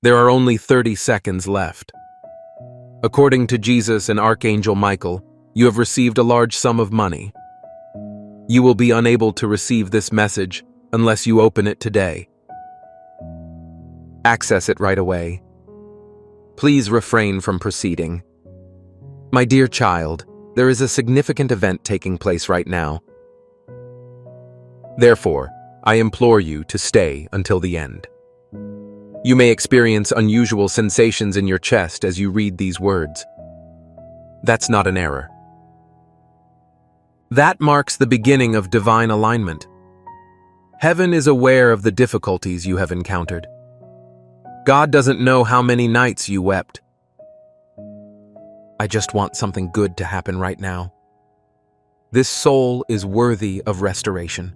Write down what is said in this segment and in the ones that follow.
There are only 30 seconds left. According to Jesus and Archangel Michael, you have received a large sum of money. You will be unable to receive this message unless you open it today. Access it right away. Please refrain from proceeding. My dear child, there is a significant event taking place right now. Therefore, I implore you to stay until the end. You may experience unusual sensations in your chest as you read these words. That's not an error. That marks the beginning of divine alignment. Heaven is aware of the difficulties you have encountered. God doesn't know how many nights you wept. I just want something good to happen right now. This soul is worthy of restoration.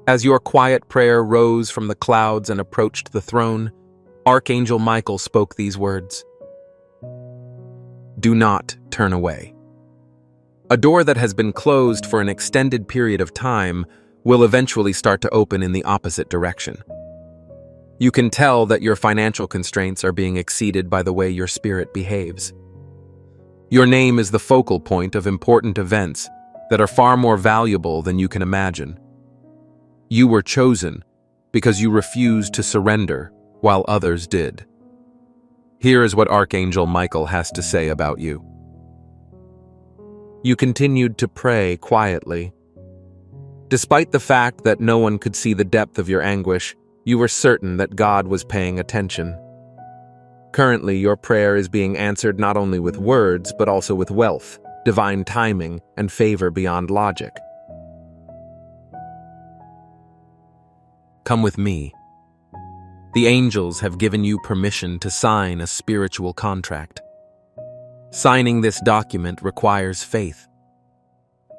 As your quiet prayer rose from the clouds and approached the throne, Archangel Michael spoke these words. Do not turn away. A door that has been closed for an extended period of time will eventually start to open in the opposite direction. You can tell that your financial constraints are being exceeded by the way your spirit behaves. Your name is the focal point of important events that are far more valuable than you can imagine. You were chosen because you refused to surrender while others did. Here is what Archangel Michael has to say about you. You continued to pray quietly. Despite the fact that no one could see the depth of your anguish, you were certain that God was paying attention. Currently, your prayer is being answered not only with words, but also with wealth, divine timing, and favor beyond logic. Come with me. The angels have given you permission to sign a spiritual contract. Signing this document requires faith.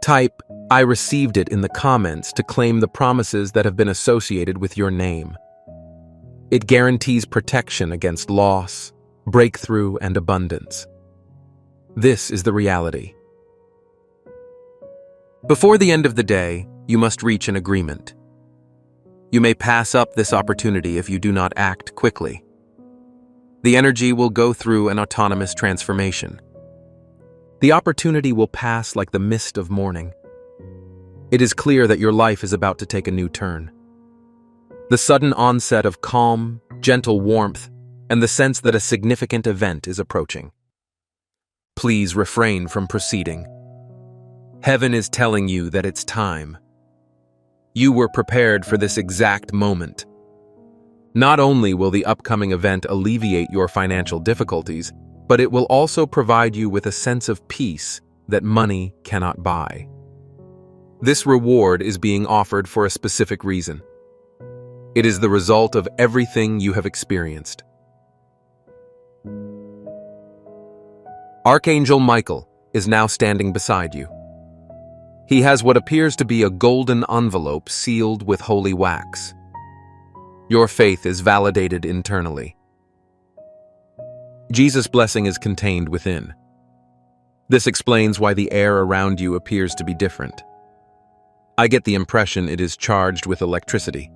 Type, I received it in the comments to claim the promises that have been associated with your name. It guarantees protection against loss, breakthrough, and abundance. This is the reality. Before the end of the day, you must reach an agreement. You may pass up this opportunity if you do not act quickly. The energy will go through an autonomous transformation. The opportunity will pass like the mist of morning. It is clear that your life is about to take a new turn. The sudden onset of calm, gentle warmth, and the sense that a significant event is approaching. Please refrain from proceeding. Heaven is telling you that it's time. You were prepared for this exact moment. Not only will the upcoming event alleviate your financial difficulties, but it will also provide you with a sense of peace that money cannot buy. This reward is being offered for a specific reason. It is the result of everything you have experienced. Archangel Michael is now standing beside you. He has what appears to be a golden envelope sealed with holy wax. Your faith is validated internally. Jesus' blessing is contained within. This explains why the air around you appears to be different. I get the impression it is charged with electricity.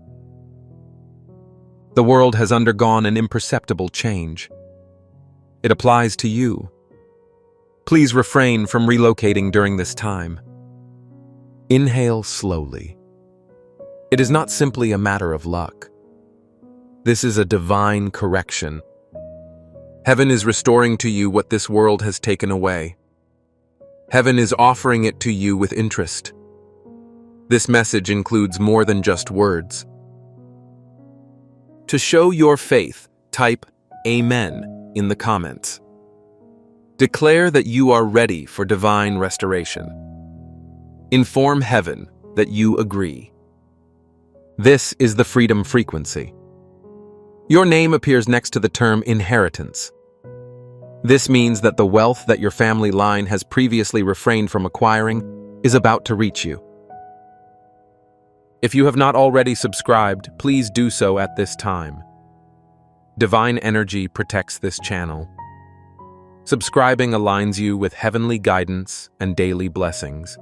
The world has undergone an imperceptible change. It applies to you. Please refrain from relocating during this time. Inhale slowly. It is not simply a matter of luck. This is a divine correction. Heaven is restoring to you what this world has taken away. Heaven is offering it to you with interest. This message includes more than just words. To show your faith, type Amen in the comments. Declare that you are ready for divine restoration. Inform heaven that you agree. This is the freedom frequency. Your name appears next to the term inheritance. This means that the wealth that your family line has previously refrained from acquiring is about to reach you. If you have not already subscribed, please do so at this time. Divine energy protects this channel. Subscribing aligns you with heavenly guidance and daily blessings.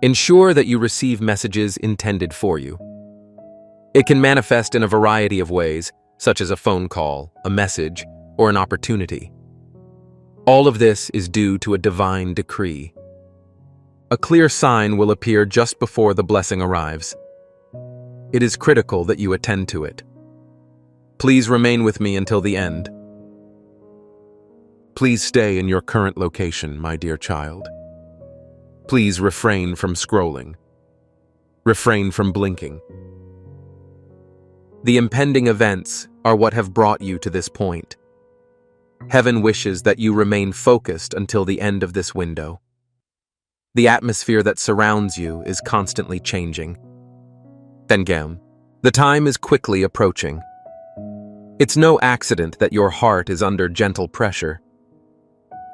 Ensure that you receive messages intended for you. It can manifest in a variety of ways, such as a phone call, a message, or an opportunity. All of this is due to a divine decree. A clear sign will appear just before the blessing arrives. It is critical that you attend to it. Please remain with me until the end. Please stay in your current location, my dear child. Please refrain from scrolling. Refrain from blinking. The impending events are what have brought you to this point. Heaven wishes that you remain focused until the end of this window. The atmosphere that surrounds you is constantly changing. Tengam, the time is quickly approaching. It's no accident that your heart is under gentle pressure.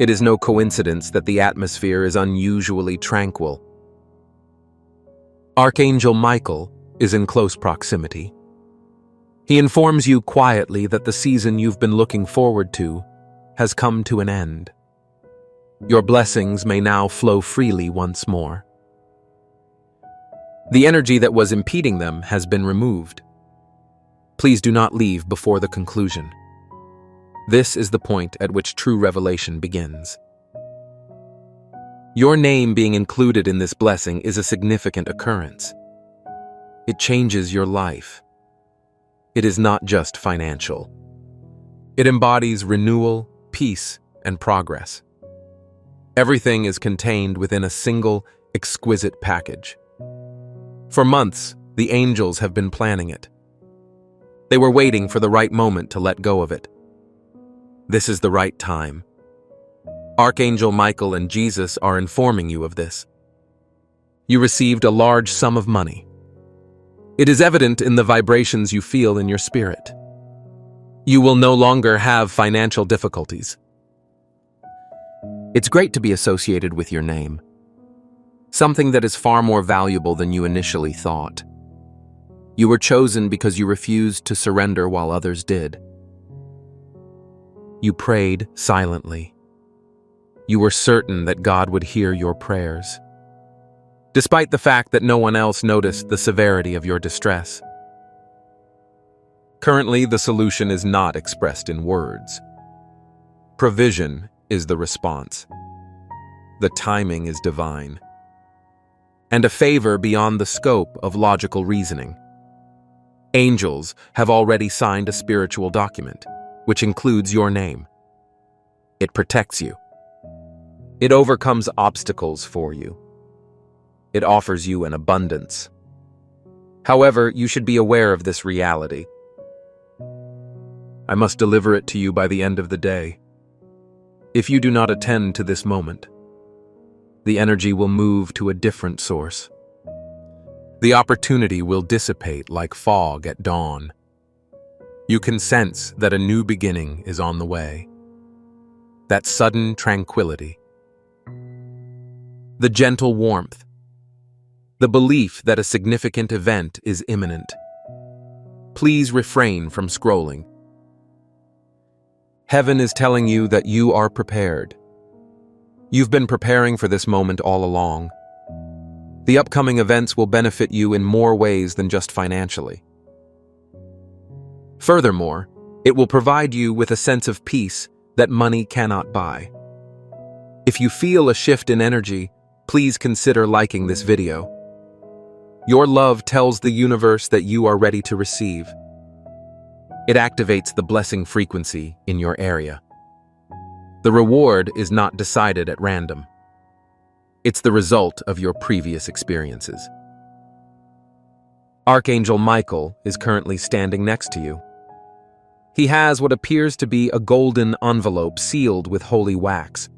It is no coincidence that the atmosphere is unusually tranquil. Archangel Michael is in close proximity. He informs you quietly that the season you've been looking forward to has come to an end. Your blessings may now flow freely once more. The energy that was impeding them has been removed. Please do not leave before the conclusion. This is the point at which true revelation begins. Your name being included in this blessing is a significant occurrence. It changes your life. It is not just financial. It embodies renewal, peace, and progress. Everything is contained within a single, exquisite package. For months, the angels have been planning it. They were waiting for the right moment to let go of it. This is the right time. Archangel Michael and Jesus are informing you of this. You received a large sum of money. It is evident in the vibrations you feel in your spirit. You will no longer have financial difficulties. It's great to be associated with your name, something that is far more valuable than you initially thought. You were chosen because you refused to surrender while others did. You prayed silently. You were certain that God would hear your prayers, despite the fact that no one else noticed the severity of your distress. Currently, the solution is not expressed in words. Provision is the response. The timing is divine, and a favor beyond the scope of logical reasoning. Angels have already signed a spiritual document, which includes your name. It protects you. It overcomes obstacles for you. It offers you an abundance. However, you should be aware of this reality. I must deliver it to you by the end of the day. If you do not attend to this moment, the energy will move to a different source. The opportunity will dissipate like fog at dawn. You can sense that a new beginning is on the way. That sudden tranquility. The gentle warmth. The belief that a significant event is imminent. Please refrain from scrolling. Heaven is telling you that you are prepared. You've been preparing for this moment all along. The upcoming events will benefit you in more ways than just financially. Furthermore, it will provide you with a sense of peace that money cannot buy. If you feel a shift in energy, please consider liking this video. Your love tells the universe that you are ready to receive. It activates the blessing frequency in your area. The reward is not decided at random. It's the result of your previous experiences. Archangel Michael is currently standing next to you. He has what appears to be a golden envelope sealed with holy wax.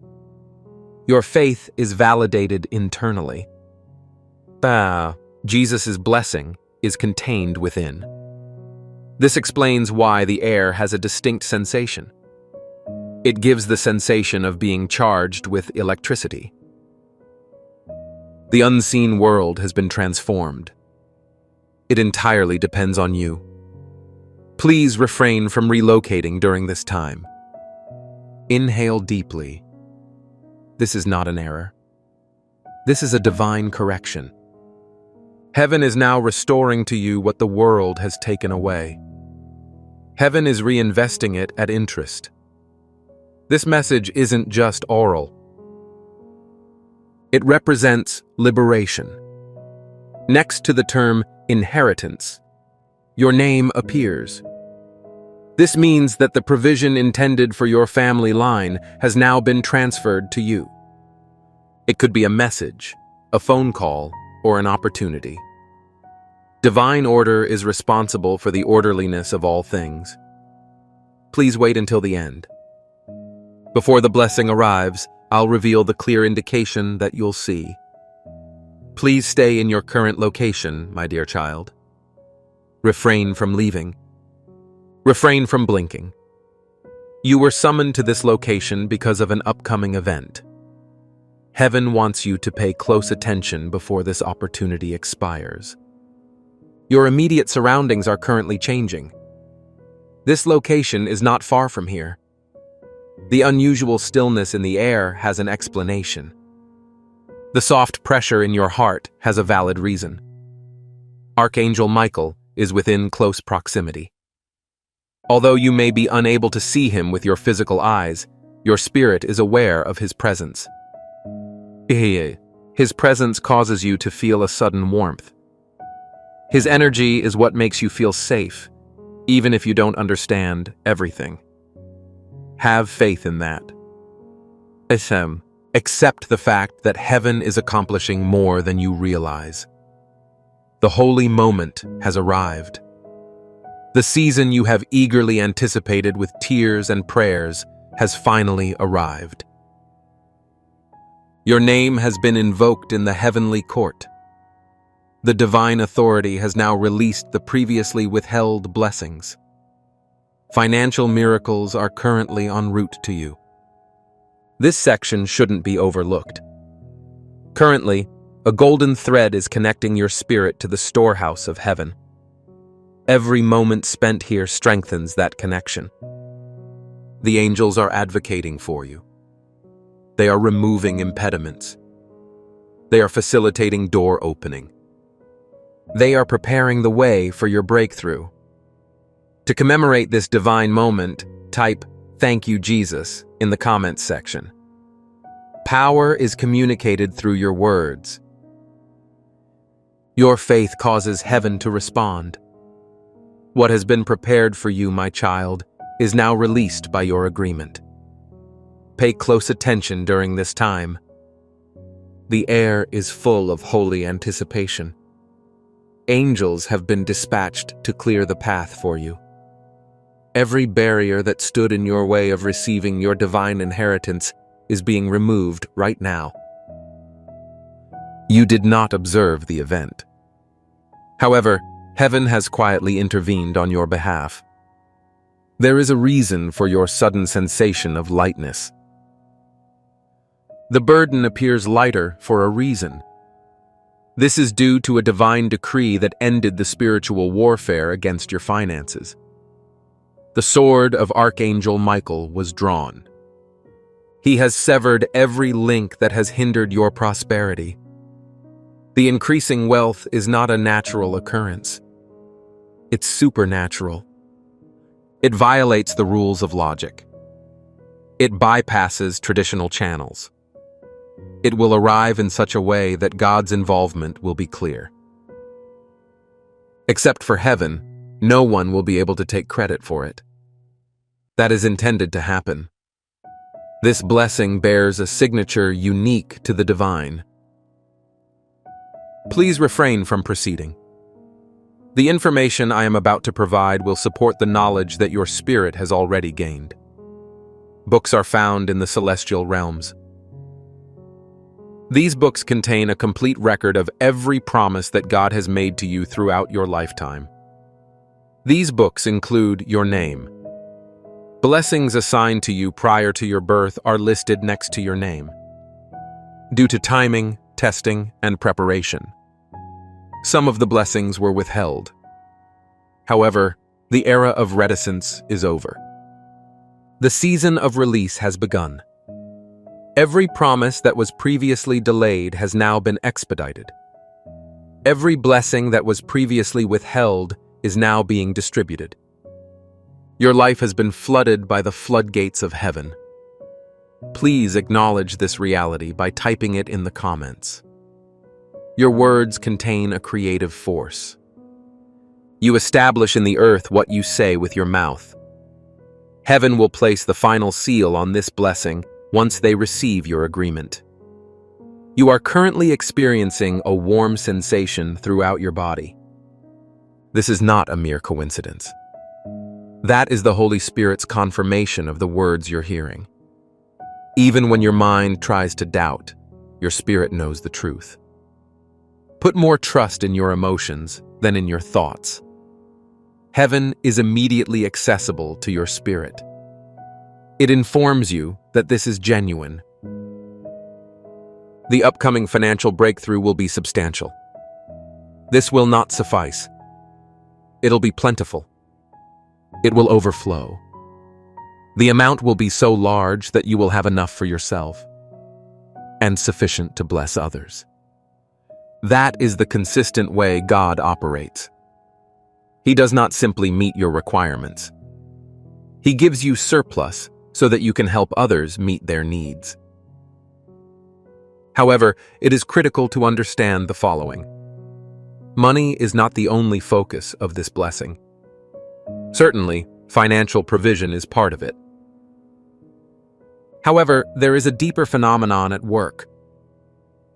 Your faith is validated internally. Jesus' blessing is contained within. This explains why the air has a distinct sensation. It gives the sensation of being charged with electricity. The unseen world has been transformed. It entirely depends on you. Please refrain from relocating during this time. Inhale deeply. This is not an error. This is a divine correction. Heaven is now restoring to you what the world has taken away. Heaven is reinvesting it at interest. This message isn't just oral. It represents liberation. Next to the term inheritance, your name appears. This means that the provision intended for your family line has now been transferred to you. It could be a message, a phone call, or an opportunity. Divine order is responsible for the orderliness of all things. Please wait until the end. Before the blessing arrives, I'll reveal the clear indication that you'll see. Please stay in your current location, my dear child. Refrain from leaving. Refrain from blinking. You were summoned to this location because of an upcoming event. Heaven wants you to pay close attention before this opportunity expires. Your immediate surroundings are currently changing. This location is not far from here. The unusual stillness in the air has an explanation. The soft pressure in your heart has a valid reason. Archangel Michael is within close proximity. Although you may be unable to see him with your physical eyes, your spirit is aware of his presence. His presence causes you to feel a sudden warmth. His energy is what makes you feel safe, even if you don't understand everything. Have faith in that. Accept the fact that heaven is accomplishing more than you realize. The holy moment has arrived. The season you have eagerly anticipated with tears and prayers has finally arrived. Your name has been invoked in the heavenly court. The divine authority has now released the previously withheld blessings. Financial miracles are currently en route to you. This section shouldn't be overlooked. Currently, a golden thread is connecting your spirit to the storehouse of heaven. Every moment spent here strengthens that connection. The angels are advocating for you. They are removing impediments. They are facilitating door opening. They are preparing the way for your breakthrough. To commemorate this divine moment, type "Thank you, Jesus" in the comments section. Power is communicated through your words. Your faith causes heaven to respond. What has been prepared for you, my child, is now released by your agreement. Pay close attention during this time. The air is full of holy anticipation. Angels have been dispatched to clear the path for you. Every barrier that stood in your way of receiving your divine inheritance is being removed right now. You did not observe the event. However, heaven has quietly intervened on your behalf. There is a reason for your sudden sensation of lightness. The burden appears lighter for a reason. This is due to a divine decree that ended the spiritual warfare against your finances. The sword of Archangel Michael was drawn. He has severed every link that has hindered your prosperity. The increasing wealth is not a natural occurrence. It's supernatural. It violates the rules of logic. It bypasses traditional channels. It will arrive in such a way that God's involvement will be clear. Except for heaven, no one will be able to take credit for it. That is intended to happen. This blessing bears a signature unique to the divine. Please refrain from proceeding. The information I am about to provide will support the knowledge that your spirit has already gained. Books are found in the celestial realms. These books contain a complete record of every promise that God has made to you throughout your lifetime. These books include your name. Blessings assigned to you prior to your birth are listed next to your name. Due to timing, testing, and preparation, some of the blessings were withheld. However, the era of reticence is over. The season of release has begun. Every promise that was previously delayed has now been expedited. Every blessing that was previously withheld is now being distributed. Your life has been flooded by the floodgates of heaven. Please acknowledge this reality by typing it in the comments. Your words contain a creative force. You establish in the earth what you say with your mouth. Heaven will place the final seal on this blessing once they receive your agreement. You are currently experiencing a warm sensation throughout your body. This is not a mere coincidence. That is the Holy Spirit's confirmation of the words you're hearing. Even when your mind tries to doubt, your spirit knows the truth. Put more trust in your emotions than in your thoughts. Heaven is immediately accessible to your spirit. It informs you that this is genuine. The upcoming financial breakthrough will be substantial. This will not suffice. It'll be plentiful. It will overflow. The amount will be so large that you will have enough for yourself and sufficient to bless others. That is the consistent way God operates. He does not simply meet your requirements. He gives you surplus so that you can help others meet their needs. However, it is critical to understand the following. Money is not the only focus of this blessing. Certainly, financial provision is part of it. However, there is a deeper phenomenon at work.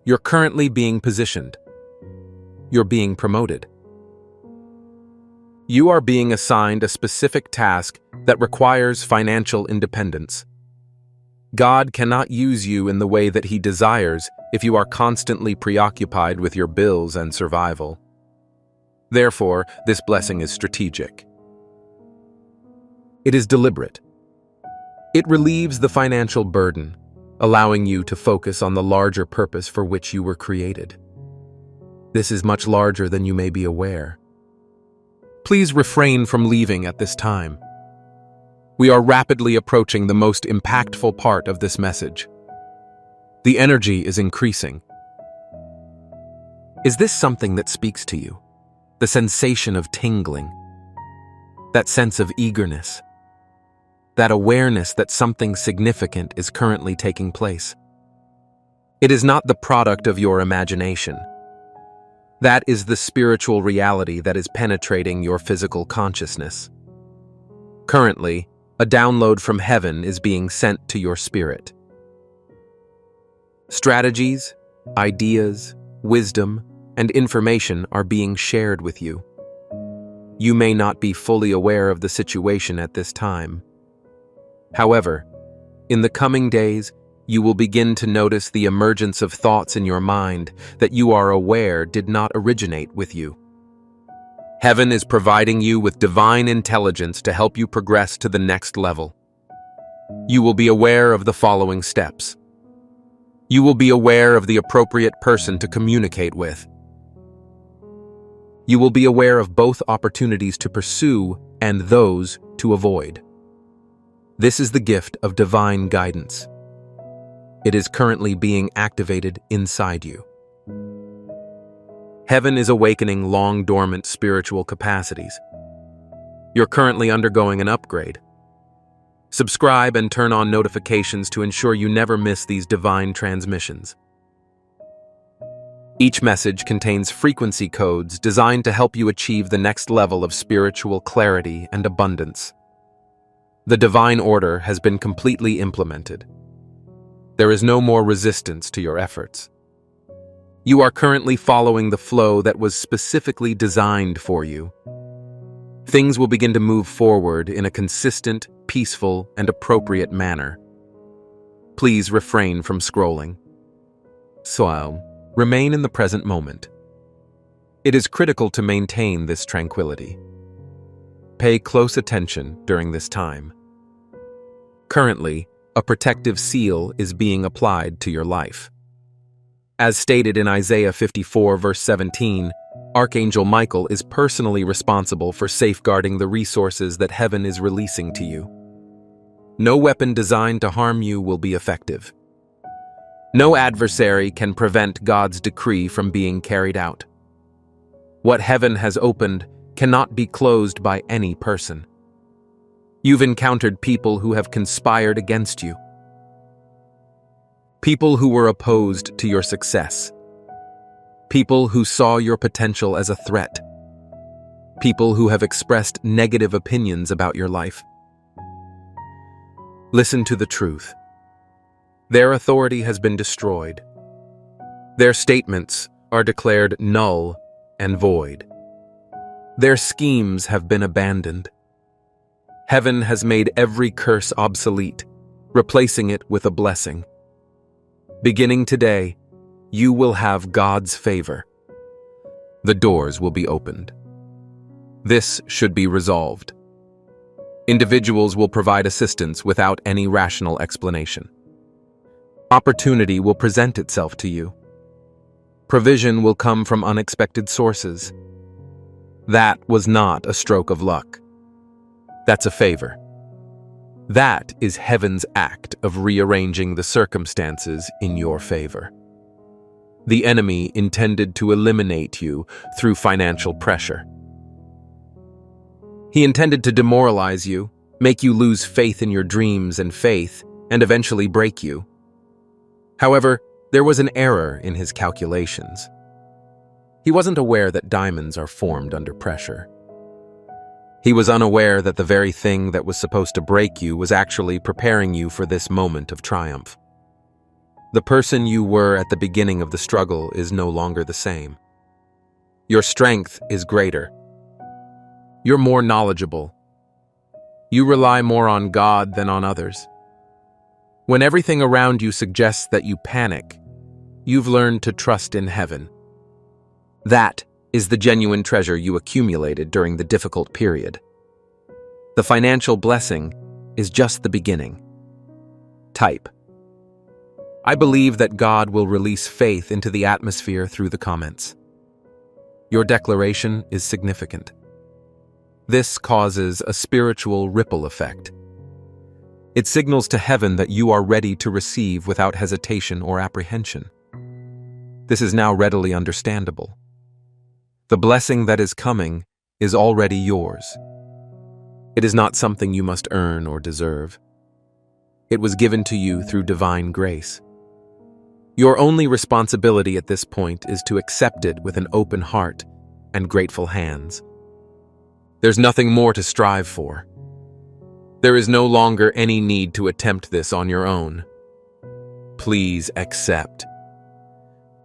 You're currently being positioned. You're being promoted. You are being assigned a specific task that requires financial independence. God cannot use you in the way that He desires if you are constantly preoccupied with your bills and survival. Therefore, this blessing is strategic. It is deliberate. It relieves the financial burden, allowing you to focus on the larger purpose for which you were created. This is much larger than you may be aware. Please refrain from leaving at this time. We are rapidly approaching the most impactful part of this message. The energy is increasing. Is this something that speaks to you? The sensation of tingling, that sense of eagerness, that awareness that something significant is currently taking place. It is not the product of your imagination. That is the spiritual reality that is penetrating your physical consciousness. Currently, a download from heaven is being sent to your spirit. Strategies, ideas, wisdom, and information are being shared with you. You may not be fully aware of the situation at this time. However, in the coming days, you will begin to notice the emergence of thoughts in your mind that you are aware did not originate with you. Heaven is providing you with divine intelligence to help you progress to the next level. You will be aware of the following steps. You will be aware of the appropriate person to communicate with. You will be aware of both opportunities to pursue and those to avoid. This is the gift of divine guidance. It is currently being activated inside you. Heaven is awakening long-dormant spiritual capacities. You're currently undergoing an upgrade. Subscribe and turn on notifications to ensure you never miss these divine transmissions. Each message contains frequency codes designed to help you achieve the next level of spiritual clarity and abundance. The divine order has been completely implemented. There is no more resistance to your efforts. You are currently following the flow that was specifically designed for you. Things will begin to move forward in a consistent, peaceful, and appropriate manner. Please refrain from scrolling. So, remain in the present moment. It is critical to maintain this tranquility. Pay close attention during this time. Currently, a protective seal is being applied to your life. As stated in Isaiah 54 verse 17, Archangel Michael is personally responsible for safeguarding the resources that heaven is releasing to you. No weapon designed to harm you will be effective. No adversary can prevent God's decree from being carried out. What heaven has opened cannot be closed by any person. You've encountered people who have conspired against you. People who were opposed to your success. People who saw your potential as a threat. People who have expressed negative opinions about your life. Listen to the truth. Their authority has been destroyed. Their statements are declared null and void. Their schemes have been abandoned. Heaven has made every curse obsolete, replacing it with a blessing. Beginning today, you will have God's favor. The doors will be opened. This should be resolved. Individuals will provide assistance without any rational explanation. Opportunity will present itself to you. Provision will come from unexpected sources. That was not a stroke of luck. That's a favor. That is heaven's act of rearranging the circumstances in your favor. The enemy intended to eliminate you through financial pressure. He intended to demoralize you, make you lose faith in your dreams and faith, and eventually break you. However, there was an error in his calculations. He wasn't aware that diamonds are formed under pressure. He was unaware that the very thing that was supposed to break you was actually preparing you for this moment of triumph. The person you were at the beginning of the struggle is no longer the same. Your strength is greater. You're more knowledgeable. You rely more on God than on others. When everything around you suggests that you panic, you've learned to trust in heaven. That is the genuine treasure you accumulated during the difficult period. The financial blessing is just the beginning. Type: I believe that God will release faith into the atmosphere through the comments. Your declaration is significant. This causes a spiritual ripple effect. It signals to heaven that you are ready to receive without hesitation or apprehension. This is now readily understandable. The blessing that is coming is already yours. It is not something you must earn or deserve. It was given to you through divine grace. Your only responsibility at this point is to accept it with an open heart and grateful hands. There's nothing more to strive for. There is no longer any need to attempt this on your own. Please accept.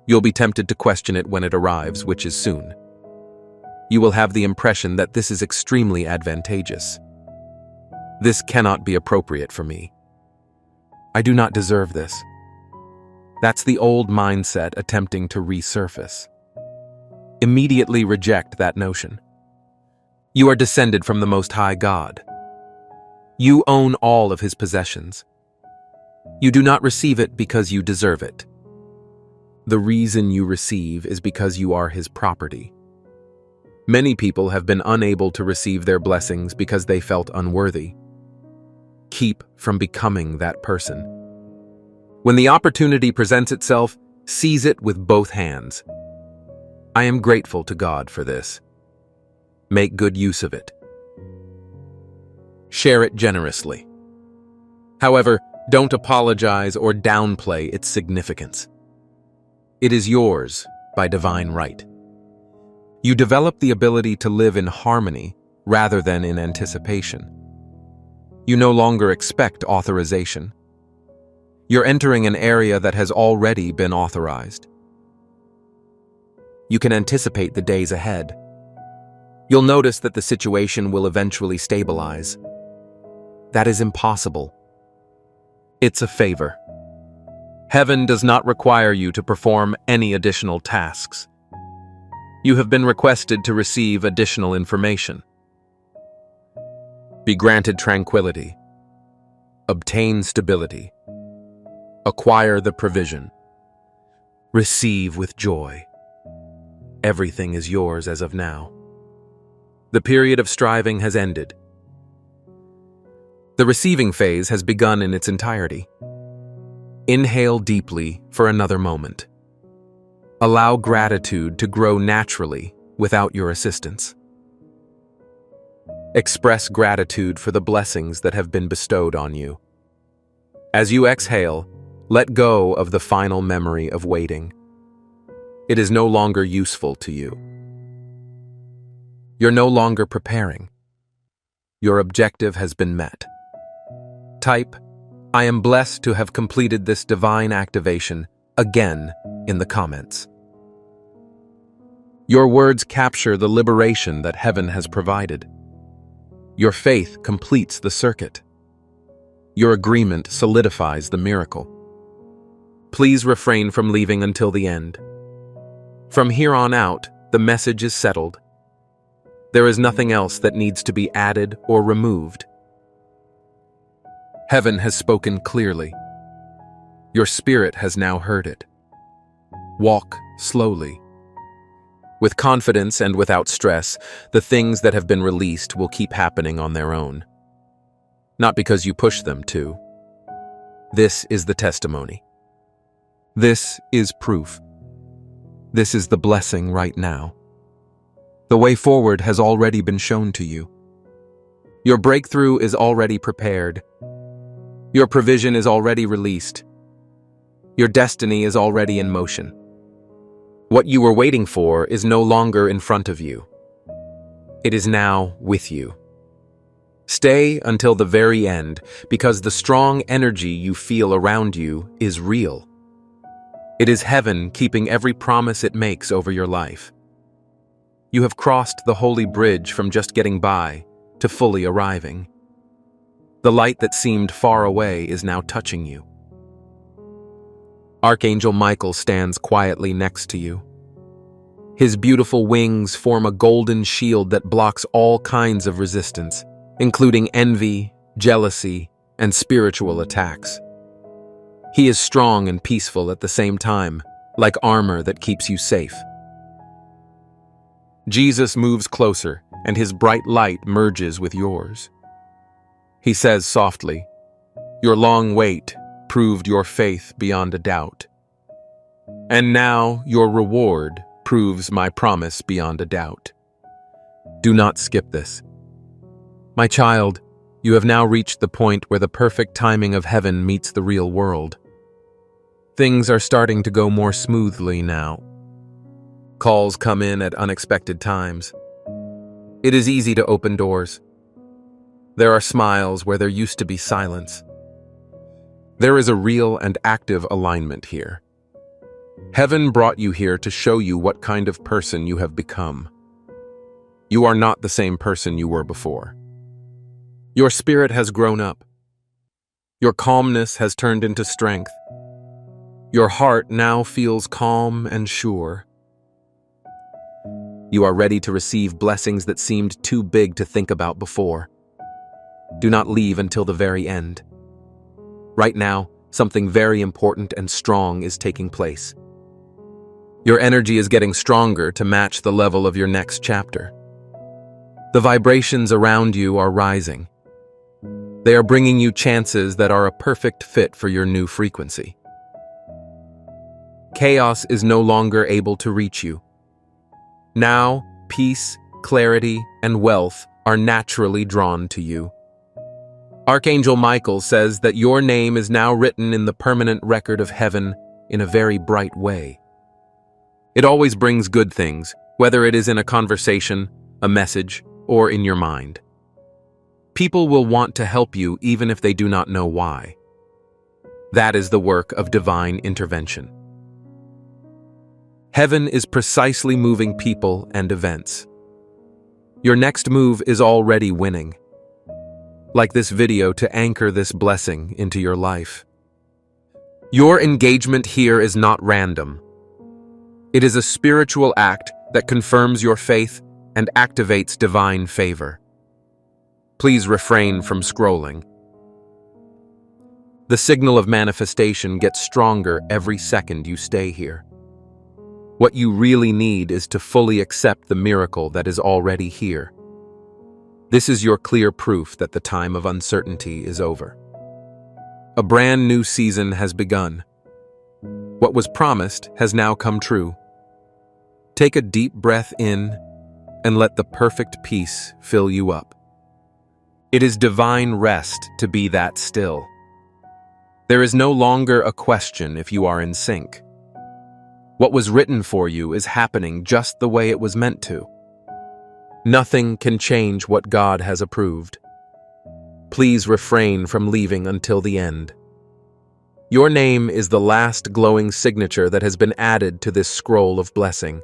You'll be tempted to question it when it arrives, which is soon. You will have the impression that this is extremely advantageous. This cannot be appropriate for me. I do not deserve this. That's the old mindset attempting to resurface. Immediately reject that notion. You are descended from the Most High God. You own all of His possessions. You do not receive it because you deserve it. The reason you receive is because you are His property. Many people have been unable to receive their blessings because they felt unworthy. Keep from becoming that person. When the opportunity presents itself, seize it with both hands. I am grateful to God for this. Make good use of it. Share it generously. However, don't apologize or downplay its significance. It is yours by divine right. You develop the ability to live in harmony rather than in anticipation. You no longer expect authorization. You're entering an area that has already been authorized. You can anticipate the days ahead. You'll notice that the situation will eventually stabilize. That is impossible. It's a favor. Heaven does not require you to perform any additional tasks. You have been requested to receive additional information. Be granted tranquility. Obtain stability. Acquire the provision. Receive with joy. Everything is yours as of now. The period of striving has ended. The receiving phase has begun in its entirety. Inhale deeply for another moment. Allow gratitude to grow naturally without your assistance. Express gratitude for the blessings that have been bestowed on you. As you exhale, let go of the final memory of waiting. It is no longer useful to you. You're no longer preparing. Your objective has been met. Type, "I am blessed to have completed this divine activation," again in the comments. Your words capture the liberation that heaven has provided. Your faith completes the circuit. Your agreement solidifies the miracle. Please refrain from leaving until the end. From here on out, the message is settled. There is nothing else that needs to be added or removed. Heaven has spoken clearly. Your spirit has now heard it. Walk slowly. With confidence and without stress, the things that have been released will keep happening on their own. Not because you push them to. This is the testimony. This is proof. This is the blessing right now. The way forward has already been shown to you. Your breakthrough is already prepared. Your provision is already released. Your destiny is already in motion. What you were waiting for is no longer in front of you. It is now with you. Stay until the very end, because the strong energy you feel around you is real. It is heaven keeping every promise it makes over your life. You have crossed the holy bridge from just getting by to fully arriving. The light that seemed far away is now touching you. Archangel Michael stands quietly next to you. His beautiful wings form a golden shield that blocks all kinds of resistance, including envy, jealousy, and spiritual attacks. He is strong and peaceful at the same time, like armor that keeps you safe. Jesus moves closer, and his bright light merges with yours. He says softly, "Your long wait proved your faith beyond a doubt. And now your reward proves my promise beyond a doubt. Do not skip this. My child, you have now reached the point where the perfect timing of heaven meets the real world. Things are starting to go more smoothly now. Calls come in at unexpected times. It is easy to open doors. There are smiles where there used to be silence. There is a real and active alignment here. Heaven brought you here to show you what kind of person you have become. You are not the same person you were before. Your spirit has grown up. Your calmness has turned into strength. Your heart now feels calm and sure. You are ready to receive blessings that seemed too big to think about before. Do not leave until the very end. Right now, something very important and strong is taking place. Your energy is getting stronger to match the level of your next chapter. The vibrations around you are rising. They are bringing you chances that are a perfect fit for your new frequency. Chaos is no longer able to reach you. Now, peace, clarity, and wealth are naturally drawn to you. Archangel Michael says that your name is now written in the permanent record of heaven in a very bright way. It always brings good things, whether it is in a conversation, a message, or in your mind. People will want to help you even if they do not know why. That is the work of divine intervention. Heaven is precisely moving people and events. Your next move is already winning. Like this video to anchor this blessing into your life. Your engagement here is not random. It is a spiritual act that confirms your faith and activates divine favor. Please refrain from scrolling. The signal of manifestation gets stronger every second you stay here. What you really need is to fully accept the miracle that is already here. This is your clear proof that the time of uncertainty is over. A brand new season has begun. What was promised has now come true. Take a deep breath in and let the perfect peace fill you up. It is divine rest to be that still. There is no longer a question if you are in sync. What was written for you is happening just the way it was meant to. Nothing can change what God has approved. Please refrain from leaving until the end. Your name is the last glowing signature that has been added to this scroll of blessing.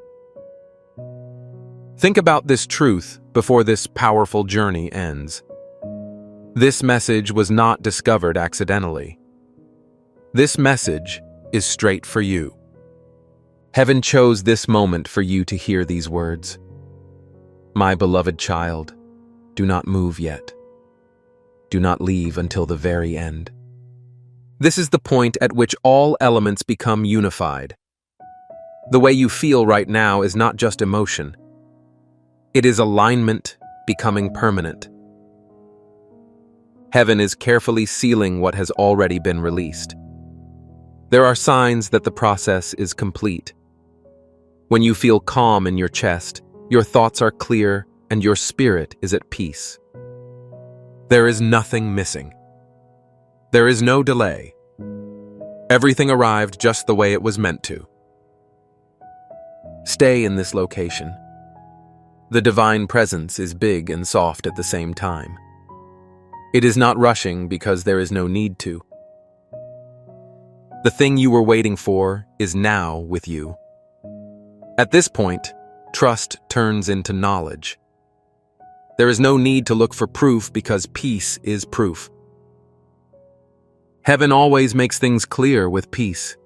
Think about this truth before this powerful journey ends. This message was not discovered accidentally. This message is straight for you. Heaven chose this moment for you to hear these words. My beloved child, do not move yet. Do not leave until the very end. This is the point at which all elements become unified. The way you feel right now is not just emotion. It is alignment becoming permanent. Heaven is carefully sealing what has already been released. There are signs that the process is complete. When you feel calm in your chest, your thoughts are clear and your spirit is at peace. There is nothing missing. There is no delay. Everything arrived just the way it was meant to. Stay in this location. The divine presence is big and soft at the same time. It is not rushing because there is no need to. The thing you were waiting for is now with you. At this point, trust turns into knowledge. There is no need to look for proof because peace is proof. Heaven always makes things clear with peace.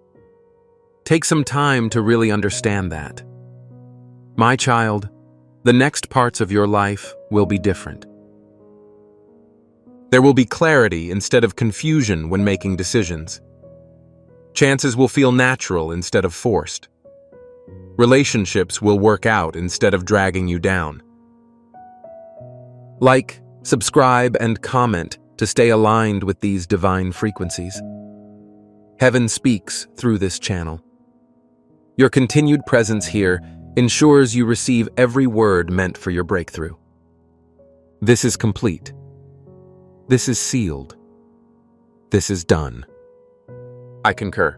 Take some time to really understand that. My child, the next parts of your life will be different. There will be clarity instead of confusion when making decisions. Chances will feel natural instead of forced. Relationships will work out instead of dragging you down. Like, subscribe, and comment to stay aligned with these divine frequencies. Heaven speaks through this channel. Your continued presence here ensures you receive every word meant for your breakthrough. This is complete. This is sealed. This is done. I concur.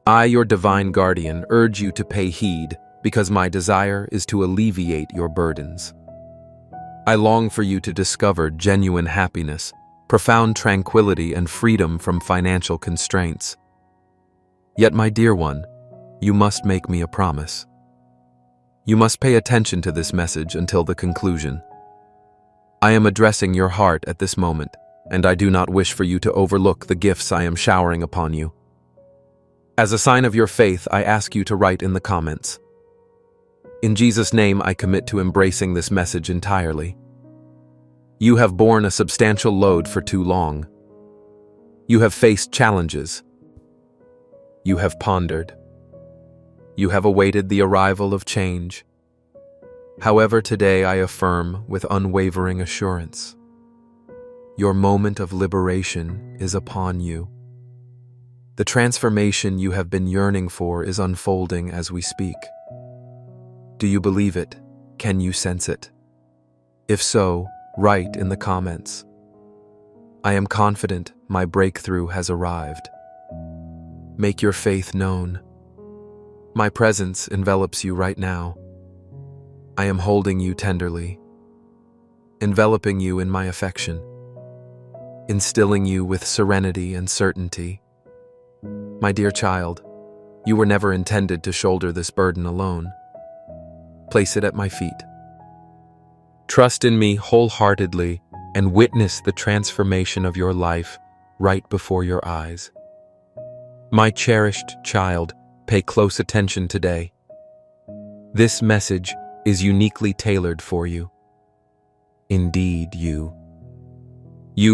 I, your divine guardian, urge you to pay heed because my desire is to alleviate your burdens. I long for you to discover genuine happiness, profound tranquility, and freedom from financial constraints. Yet, my dear one, you must make me a promise. You must pay attention to this message until the conclusion. I am addressing your heart at this moment, and I do not wish for you to overlook the gifts I am showering upon you. As a sign of your faith, I ask you to write in the comments. In Jesus' name, I commit to embracing this message entirely. You have borne a substantial load for too long. You have faced challenges. You have pondered. You have awaited the arrival of change. However, today I affirm with unwavering assurance, your moment of liberation is upon you. The transformation you have been yearning for is unfolding as we speak. Do you believe it? Can you sense it? If so, write in the comments. I am confident my breakthrough has arrived. Make your faith known. My presence envelops you right now. I am holding you tenderly, enveloping you in my affection, instilling you with serenity and certainty. My dear child, you were never intended to shoulder this burden alone. Place it at my feet. Trust in me wholeheartedly and witness the transformation of your life right before your eyes. My cherished child, pay close attention today. This message is uniquely tailored for you. Indeed, you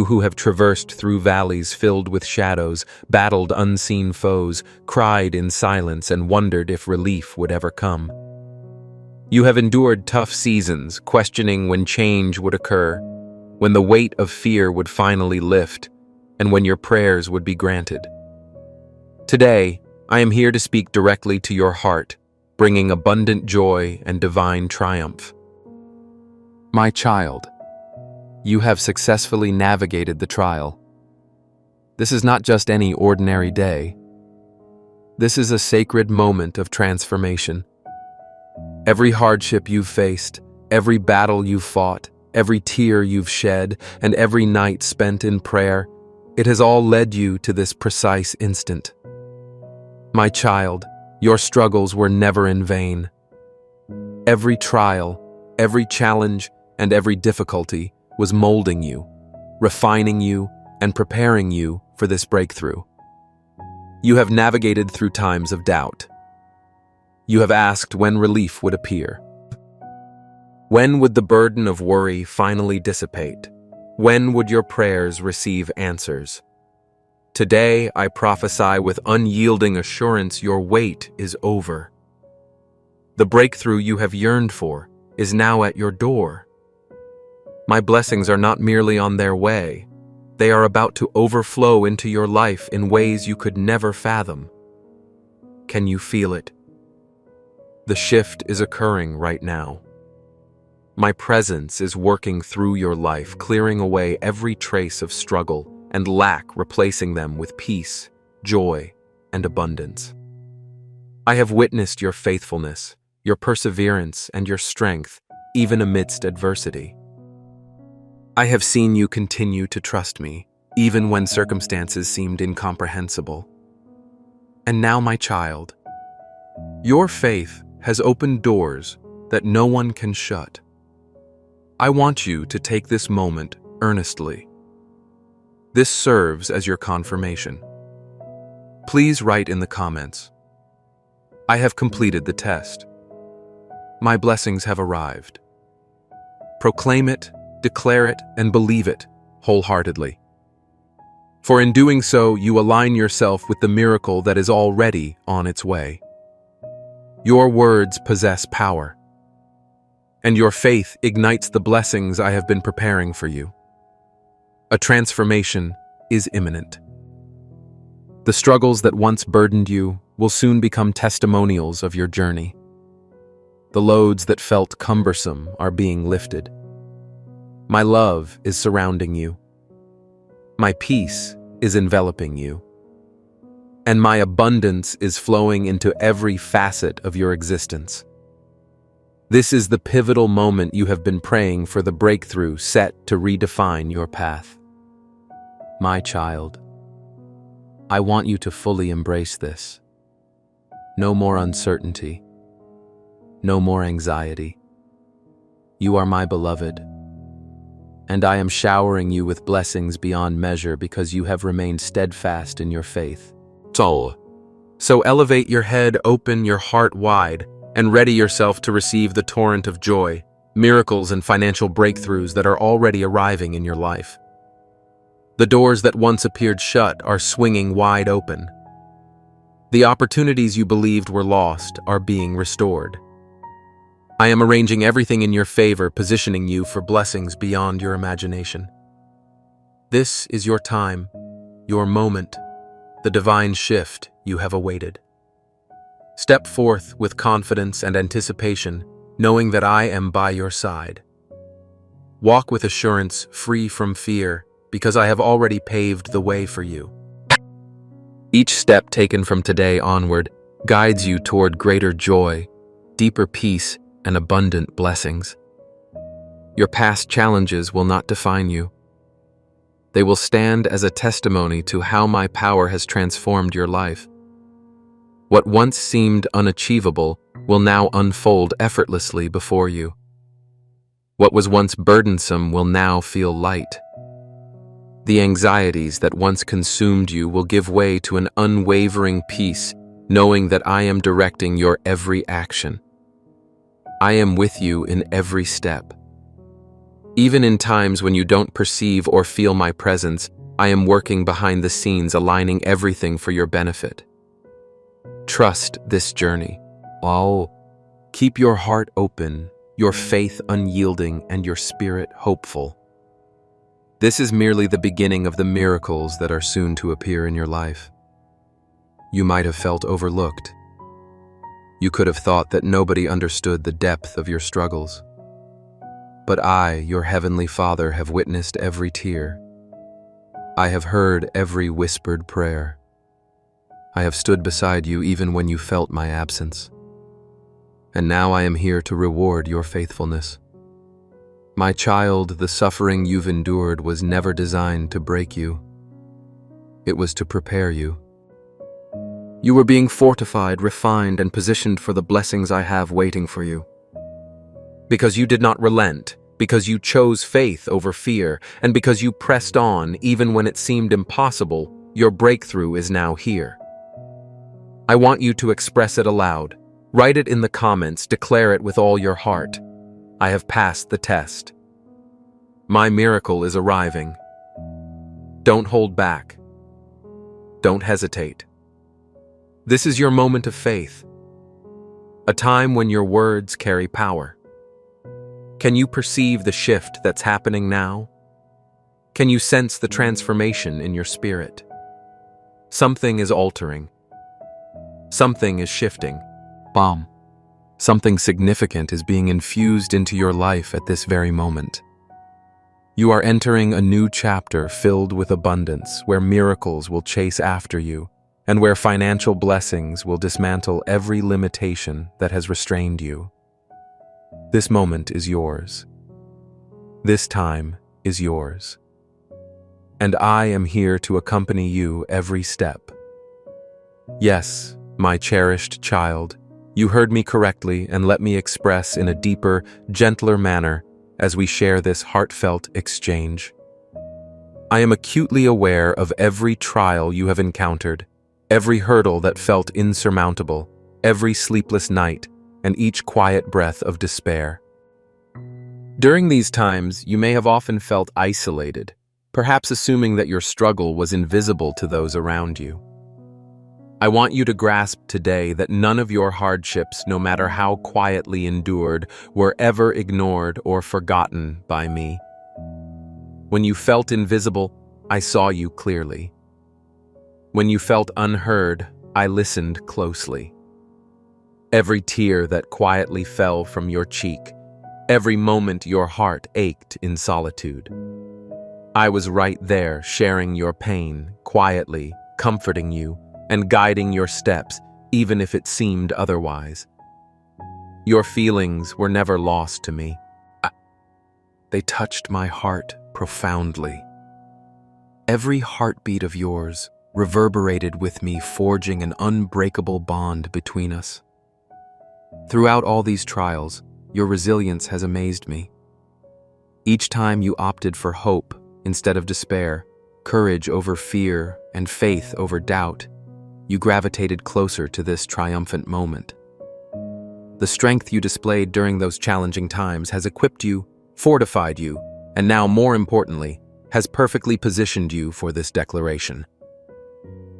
who have traversed through valleys filled with shadows, battled unseen foes, cried in silence, and wondered if relief would ever come. You have endured tough seasons, questioning when change would occur, when the weight of fear would finally lift, and when your prayers would be granted. Today, I am here to speak directly to your heart, bringing abundant joy and divine triumph. My child, you have successfully navigated the trial. This is not just any ordinary day. This is a sacred moment of transformation. Every hardship you've faced, every battle you've fought, every tear you've shed, and every night spent in prayer, it has all led you to this precise instant. My child, your struggles were never in vain. Every trial, every challenge, and every difficulty was molding you, refining you, and preparing you for this breakthrough. You have navigated through times of doubt. You have asked when relief would appear. When would the burden of worry finally dissipate? When would your prayers receive answers? Today, I prophesy with unyielding assurance your wait is over. The breakthrough you have yearned for is now at your door. My blessings are not merely on their way. They are about to overflow into your life in ways you could never fathom. Can you feel it? The shift is occurring right now. My presence is working through your life, clearing away every trace of struggle and lack, replacing them with peace, joy, and abundance. I have witnessed your faithfulness, your perseverance, and your strength, even amidst adversity. I have seen you continue to trust me, even when circumstances seemed incomprehensible. And now, my child, your faith has opened doors that no one can shut. I want you to take this moment earnestly. This serves as your confirmation. Please write in the comments, "I have completed the test. My blessings have arrived." Proclaim it, declare it, and believe it wholeheartedly. For in doing so, you align yourself with the miracle that is already on its way. Your words possess power, and your faith ignites the blessings I have been preparing for you. A transformation is imminent. The struggles that once burdened you will soon become testimonials of your journey. The loads that felt cumbersome are being lifted. My love is surrounding you. My peace is enveloping you. And my abundance is flowing into every facet of your existence. This is the pivotal moment you have been praying for, the breakthrough set to redefine your path. My child, I want you to fully embrace this. No more uncertainty. No more anxiety. You are my beloved, and I am showering you with blessings beyond measure because you have remained steadfast in your faith. So elevate your head, open your heart wide, and ready yourself to receive the torrent of joy, miracles, and financial breakthroughs that are already arriving in your life. The doors that once appeared shut are swinging wide open. The opportunities you believed were lost are being restored. I am arranging everything in your favor, positioning you for blessings beyond your imagination. This is your time, your moment, the divine shift you have awaited. Step forth with confidence and anticipation, knowing that I am by your side. Walk with assurance, free from fear, because I have already paved the way for you. Each step taken from today onward guides you toward greater joy, deeper peace, and abundant blessings. Your past challenges will not define you. They will stand as a testimony to how my power has transformed your life. What once seemed unachievable will now unfold effortlessly before you. What was once burdensome will now feel light. The anxieties that once consumed you will give way to an unwavering peace, knowing that I am directing your every action. I am with you in every step. Even in times when you don't perceive or feel my presence, I am working behind the scenes, aligning everything for your benefit. Trust this journey. Keep your heart open, your faith unyielding, and your spirit hopeful. This is merely the beginning of the miracles that are soon to appear in your life. You might have felt overlooked. You could have thought that nobody understood the depth of your struggles. But I, your heavenly Father, have witnessed every tear. I have heard every whispered prayer. I have stood beside you even when you felt my absence. And now I am here to reward your faithfulness. My child, the suffering you've endured was never designed to break you. It was to prepare you. You were being fortified, refined, and positioned for the blessings I have waiting for you. Because you did not relent, because you chose faith over fear, and because you pressed on even when it seemed impossible, your breakthrough is now here. I want you to express it aloud. Write it in the comments, declare it with all your heart. I have passed the test. My miracle is arriving. Don't hold back. Don't hesitate. This is your moment of faith, a time when your words carry power. Can you perceive the shift that's happening now? Can you sense the transformation in your spirit? Something is altering. Something is shifting. Bam. Something significant is being infused into your life at this very moment. You are entering a new chapter filled with abundance, where miracles will chase after you, and where financial blessings will dismantle every limitation that has restrained you. This moment is yours. This time is yours. And I am here to accompany you every step. Yes, my cherished child, you heard me correctly, and let me express in a deeper, gentler manner as we share this heartfelt exchange. I am acutely aware of every trial you have encountered, every hurdle that felt insurmountable, every sleepless night, and each quiet breath of despair. During these times, you may have often felt isolated, perhaps assuming that your struggle was invisible to those around you. I want you to grasp today that none of your hardships, no matter how quietly endured, were ever ignored or forgotten by me. When you felt invisible, I saw you clearly. When you felt unheard, I listened closely. Every tear that quietly fell from your cheek, every moment your heart ached in solitude. I was right there, sharing your pain, quietly, comforting you, and guiding your steps, even if it seemed otherwise. Your feelings were never lost to me. They touched my heart profoundly. Every heartbeat of yours reverberated with me, forging an unbreakable bond between us. Throughout all these trials, your resilience has amazed me. Each time you opted for hope instead of despair, courage over fear, and faith over doubt, you gravitated closer to this triumphant moment. The strength you displayed during those challenging times has equipped you, fortified you, and now, more importantly, has perfectly positioned you for this declaration.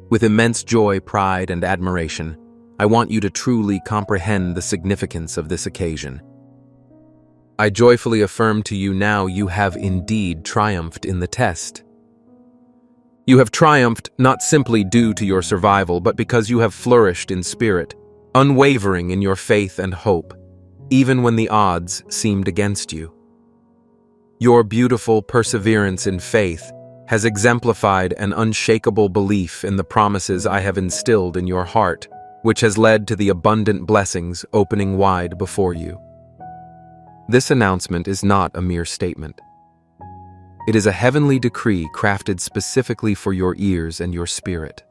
With immense joy, pride, and admiration, I want you to truly comprehend the significance of this occasion. I joyfully affirm to you now you have indeed triumphed in the test. You have triumphed not simply due to your survival, but because you have flourished in spirit, unwavering in your faith and hope, even when the odds seemed against you. Your beautiful perseverance in faith has exemplified an unshakable belief in the promises I have instilled in your heart, which has led to the abundant blessings opening wide before you. This announcement is not a mere statement. It is a heavenly decree crafted specifically for your ears and your spirit.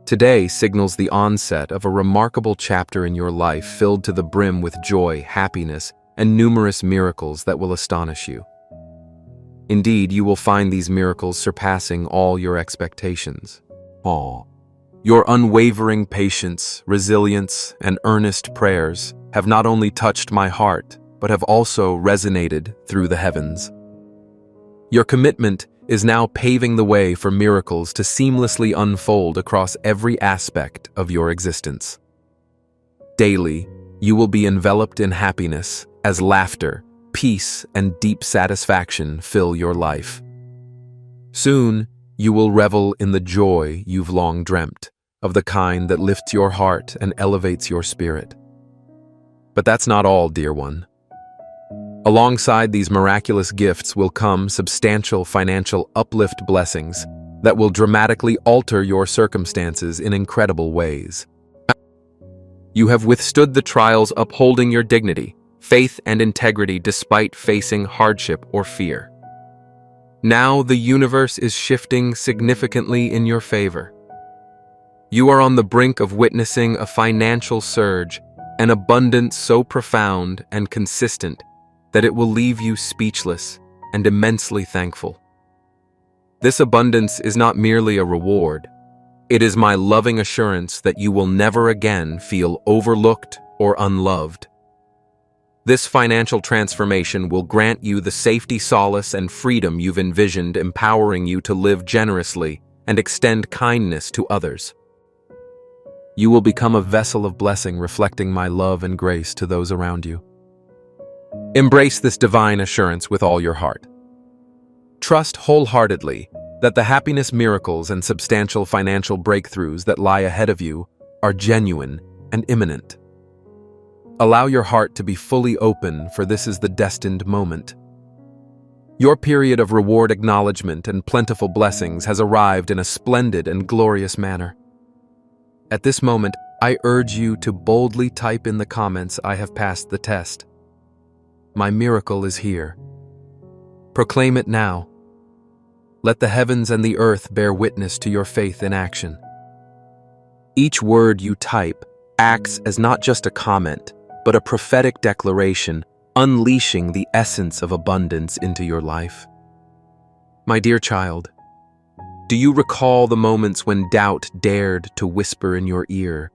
Today signals the onset of a remarkable chapter in your life filled to the brim with joy, happiness, and numerous miracles that will astonish you. Indeed, you will find these miracles surpassing all your expectations. Your unwavering patience, resilience, and earnest prayers have not only touched my heart, but have also resonated through the heavens. Your commitment is now paving the way for miracles to seamlessly unfold across every aspect of your existence. Daily, you will be enveloped in happiness as laughter, peace, and deep satisfaction fill your life. Soon, you will revel in the joy you've long dreamt, of the kind that lifts your heart and elevates your spirit. But that's not all, dear one. Alongside these miraculous gifts will come substantial financial uplift blessings that will dramatically alter your circumstances in incredible ways. You have withstood the trials upholding your dignity, faith, and integrity despite facing hardship or fear. Now the universe is shifting significantly in your favor. You are on the brink of witnessing a financial surge, an abundance so profound and consistent that it will leave you speechless and immensely thankful. This abundance is not merely a reward. It is my loving assurance that you will never again feel overlooked or unloved. This financial transformation will grant you the safety, solace, and freedom you've envisioned, empowering you to live generously and extend kindness to others. You will become a vessel of blessing, reflecting my love and grace to those around you. Embrace this divine assurance with all your heart. Trust wholeheartedly that the happiness, miracles, and substantial financial breakthroughs that lie ahead of you are genuine and imminent. Allow your heart to be fully open, for this is the destined moment. Your period of reward, acknowledgement, and plentiful blessings has arrived in a splendid and glorious manner. At this moment, I urge you to boldly type in the comments, "I have passed the test." My miracle is here. Proclaim it now. Let the heavens and the earth bear witness to your faith in action. Each word you type acts as not just a comment, but a prophetic declaration, unleashing the essence of abundance into your life. My dear child, do you recall the moments when doubt dared to whisper in your ear,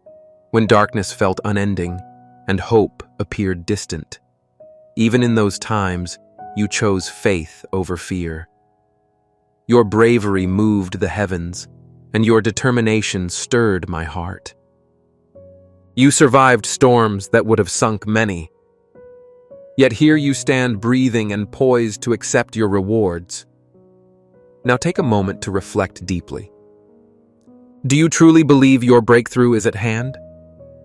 when darkness felt unending and hope appeared distant? Even in those times, you chose faith over fear. Your bravery moved the heavens, and your determination stirred my heart. You survived storms that would have sunk many. Yet here you stand, breathing and poised to accept your rewards. Now take a moment to reflect deeply. Do you truly believe your breakthrough is at hand?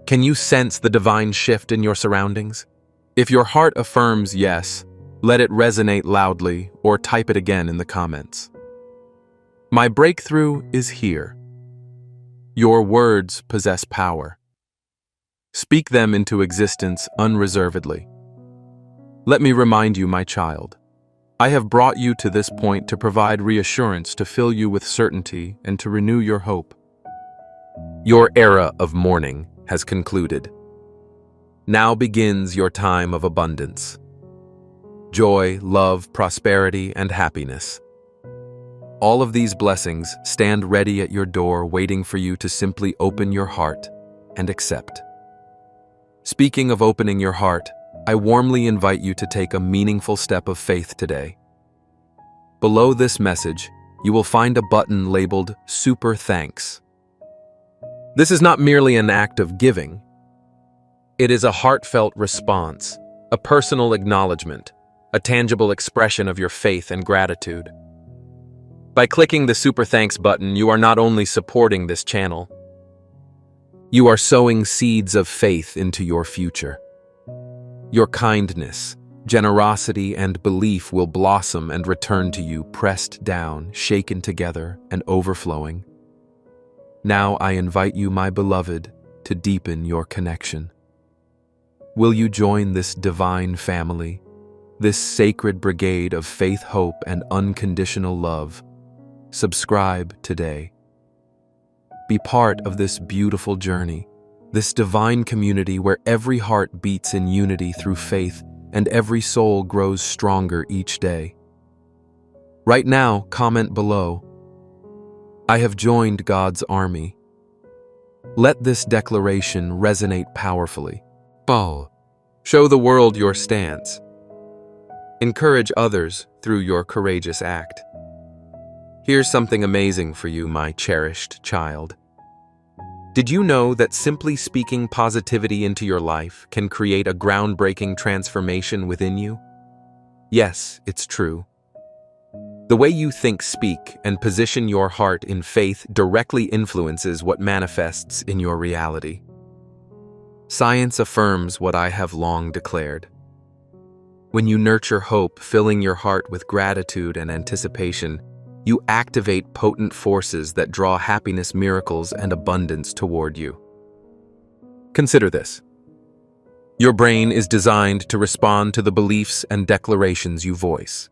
Can you sense the divine shift in your surroundings? If your heart affirms yes, let it resonate loudly or type it again in the comments. My breakthrough is here. Your words possess power. Speak them into existence unreservedly. Let me remind you, my child, I have brought you to this point to provide reassurance, to fill you with certainty, and to renew your hope. Your era of mourning has concluded. Now begins your time of abundance. Joy, love, prosperity, and happiness. All of these blessings stand ready at your door, waiting for you to simply open your heart and accept. Speaking of opening your heart, I warmly invite you to take a meaningful step of faith today. Below this message, you will find a button labeled Super Thanks. This is not merely an act of giving. It is a heartfelt response, a personal acknowledgement, a tangible expression of your faith and gratitude. By clicking the Super Thanks button, you are not only supporting this channel, you are sowing seeds of faith into your future. Your kindness, generosity, and belief will blossom and return to you, pressed down, shaken together, and overflowing. Now I invite you, my beloved, to deepen your connection. Will you join this divine family, this sacred brigade of faith, hope, and unconditional love? Subscribe today. Be part of this beautiful journey, this divine community where every heart beats in unity through faith and every soul grows stronger each day. Right now, comment below, "I have joined God's army." Let this declaration resonate powerfully. Show the world your stance. Encourage others through your courageous act. Here's something amazing for you, my cherished child. Did you know that simply speaking positivity into your life can create a groundbreaking transformation within you? Yes, it's true. The way you think, speak, and position your heart in faith directly influences what manifests in your reality. Science affirms what I have long declared. When you nurture hope, filling your heart with gratitude and anticipation, you activate potent forces that draw happiness, miracles, and abundance toward you. Consider this. Your brain is designed to respond to the beliefs and declarations you voice.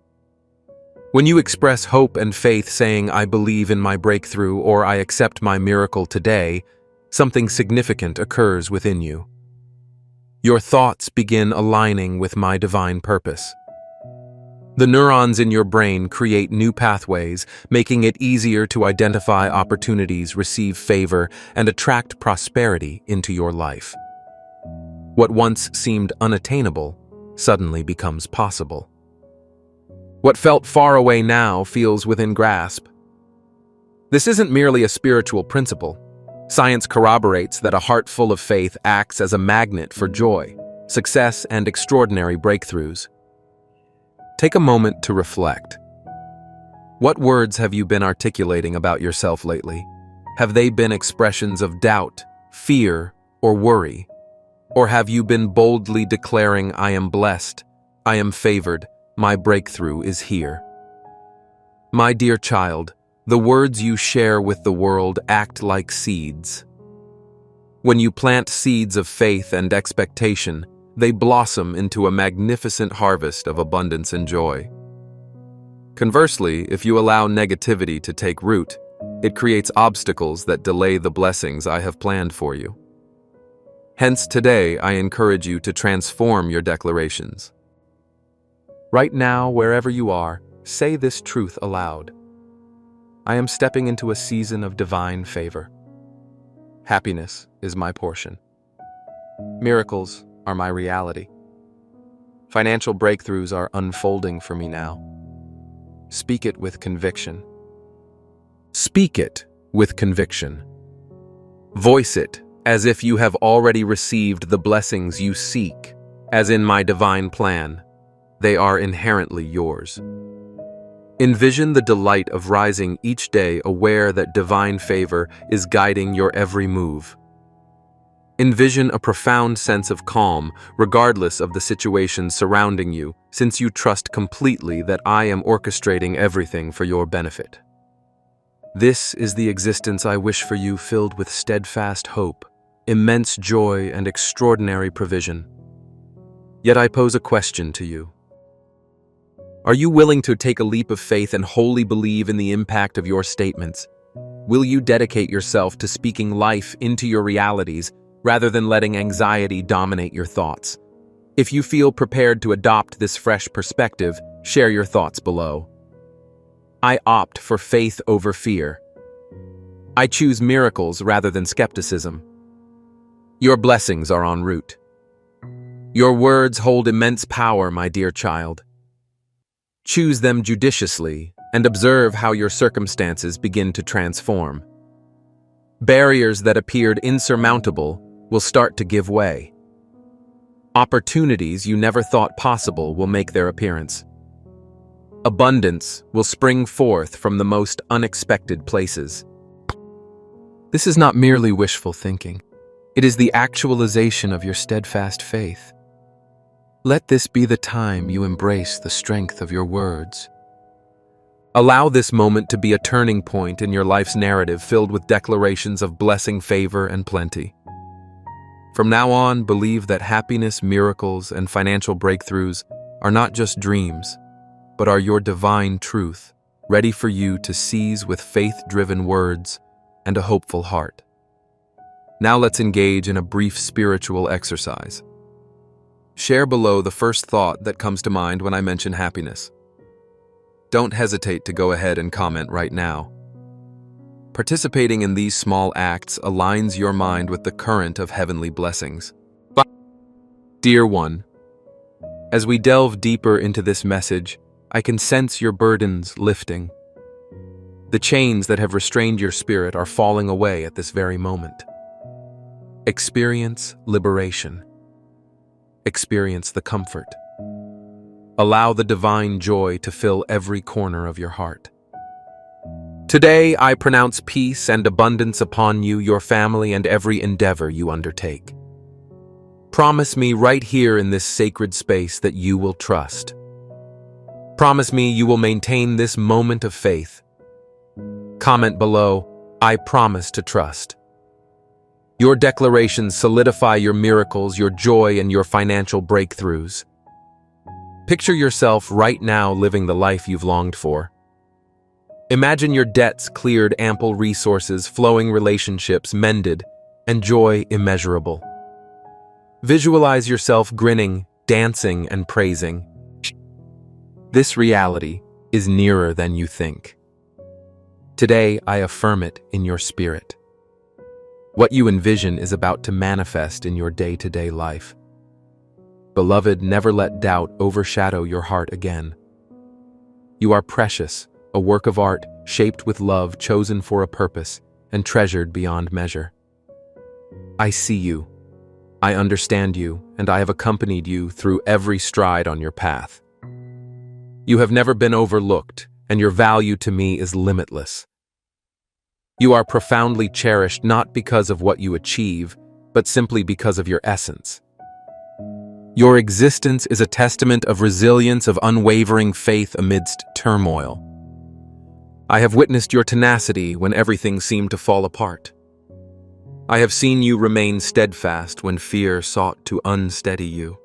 When you express hope and faith saying, "I believe in my breakthrough," or "I accept my miracle today," something significant occurs within you. Your thoughts begin aligning with my divine purpose. The neurons in your brain create new pathways, making it easier to identify opportunities, receive favor, and attract prosperity into your life. What once seemed unattainable suddenly becomes possible. What felt far away now feels within grasp. This isn't merely a spiritual principle. Science corroborates that a heart full of faith acts as a magnet for joy, success, and extraordinary breakthroughs. Take a moment to reflect. What words have you been articulating about yourself lately? Have they been expressions of doubt, fear, or worry? Or have you been boldly declaring, "I am blessed, I am favored, my breakthrough is here"? My dear child, the words you share with the world act like seeds. When you plant seeds of faith and expectation, they blossom into a magnificent harvest of abundance and joy. Conversely, if you allow negativity to take root, it creates obstacles that delay the blessings I have planned for you. Hence, today, I encourage you to transform your declarations. Right now, wherever you are, say this truth aloud. I am stepping into a season of divine favor. Happiness is my portion. Miracles are my reality. Financial breakthroughs are unfolding for me now. Speak it with conviction. Speak it with conviction. Voice it as if you have already received the blessings you seek, as in my divine plan. They are inherently yours. Envision the delight of rising each day aware that divine favor is guiding your every move. Envision a profound sense of calm, regardless of the situation surrounding you, since you trust completely that I am orchestrating everything for your benefit. This is the existence I wish for you, filled with steadfast hope, immense joy, and extraordinary provision. Yet I pose a question to you. Are you willing to take a leap of faith and wholly believe in the impact of your statements? Will you dedicate yourself to speaking life into your realities rather than letting anxiety dominate your thoughts? If you feel prepared to adopt this fresh perspective, share your thoughts below. I opt for faith over fear. I choose miracles rather than skepticism. Your blessings are en route. Your words hold immense power, my dear child. Choose them judiciously and observe how your circumstances begin to transform. Barriers that appeared insurmountable will start to give way. Opportunities you never thought possible will make their appearance. Abundance will spring forth from the most unexpected places. This is not merely wishful thinking. It is the actualization of your steadfast faith. Let this be the time you embrace the strength of your words. Allow this moment to be a turning point in your life's narrative filled with declarations of blessing, favor, and plenty. From now on, believe that happiness, miracles, and financial breakthroughs are not just dreams, but are your divine truth, ready for you to seize with faith-driven words and a hopeful heart. Now let's engage in a brief spiritual exercise. Share below the first thought that comes to mind when I mention happiness. Don't hesitate to go ahead and comment right now. Participating in these small acts aligns your mind with the current of heavenly blessings. Dear one, as we delve deeper into this message, I can sense your burdens lifting. The chains that have restrained your spirit are falling away at this very moment. Experience liberation. Experience the comfort. Allow the divine joy to fill every corner of your heart. Today, I pronounce peace and abundance upon you, your family, and every endeavor you undertake. Promise me right here in this sacred space that you will trust. Promise me you will maintain this moment of faith. Comment below, "I promise to trust." Your declarations solidify your miracles, your joy, and your financial breakthroughs. Picture yourself right now living the life you've longed for. Imagine your debts cleared, ample resources, flowing relationships mended, and joy immeasurable. Visualize yourself grinning, dancing, and praising. This reality is nearer than you think. Today, I affirm it in your spirit. What you envision is about to manifest in your day-to-day life. Beloved, never let doubt overshadow your heart again. You are precious, a work of art shaped with love, chosen for a purpose, and treasured beyond measure. I see you, I understand you, and I have accompanied you through every stride on your path. You have never been overlooked, and your value to me is limitless. You are profoundly cherished not because of what you achieve, but simply because of your essence. Your existence is a testament of resilience, of unwavering faith amidst turmoil. I have witnessed your tenacity when everything seemed to fall apart. I have seen you remain steadfast when fear sought to unsteady you.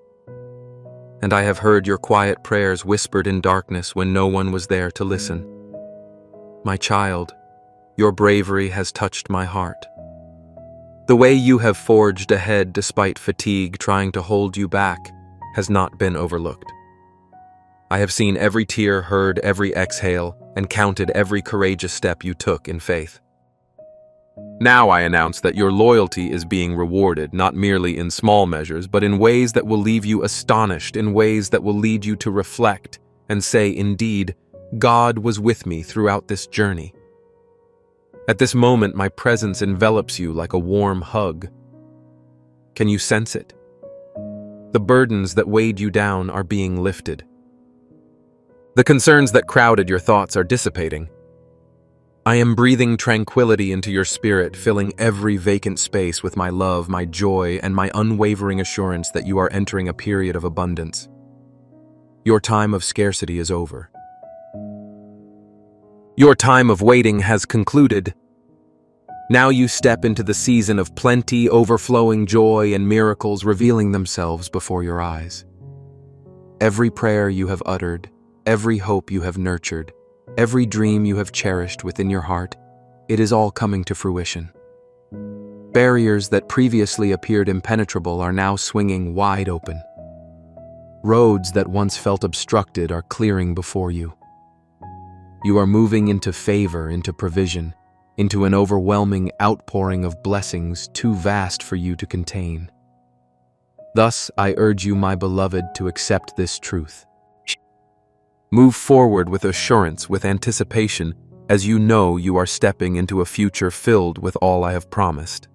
And I have heard your quiet prayers whispered in darkness when no one was there to listen. My child, your bravery has touched my heart. The way you have forged ahead despite fatigue trying to hold you back has not been overlooked. I have seen every tear, heard every exhale, and counted every courageous step you took in faith. Now I announce that your loyalty is being rewarded, not merely in small measures, but in ways that will leave you astonished, in ways that will lead you to reflect and say, indeed, God was with me throughout this journey. At this moment, my presence envelops you like a warm hug. Can you sense it? The burdens that weighed you down are being lifted. The concerns that crowded your thoughts are dissipating. I am breathing tranquility into your spirit, filling every vacant space with my love, my joy, and my unwavering assurance that you are entering a period of abundance. Your time of scarcity is over. Your time of waiting has concluded. Now you step into the season of plenty, overflowing joy, and miracles revealing themselves before your eyes. Every prayer you have uttered, every hope you have nurtured, every dream you have cherished within your heart, it is all coming to fruition. Barriers that previously appeared impenetrable are now swinging wide open. Roads that once felt obstructed are clearing before you. You are moving into favor, into provision, into an overwhelming outpouring of blessings too vast for you to contain. Thus, I urge you, my beloved, to accept this truth. Move forward with assurance, with anticipation, as you know you are stepping into a future filled with all I have promised.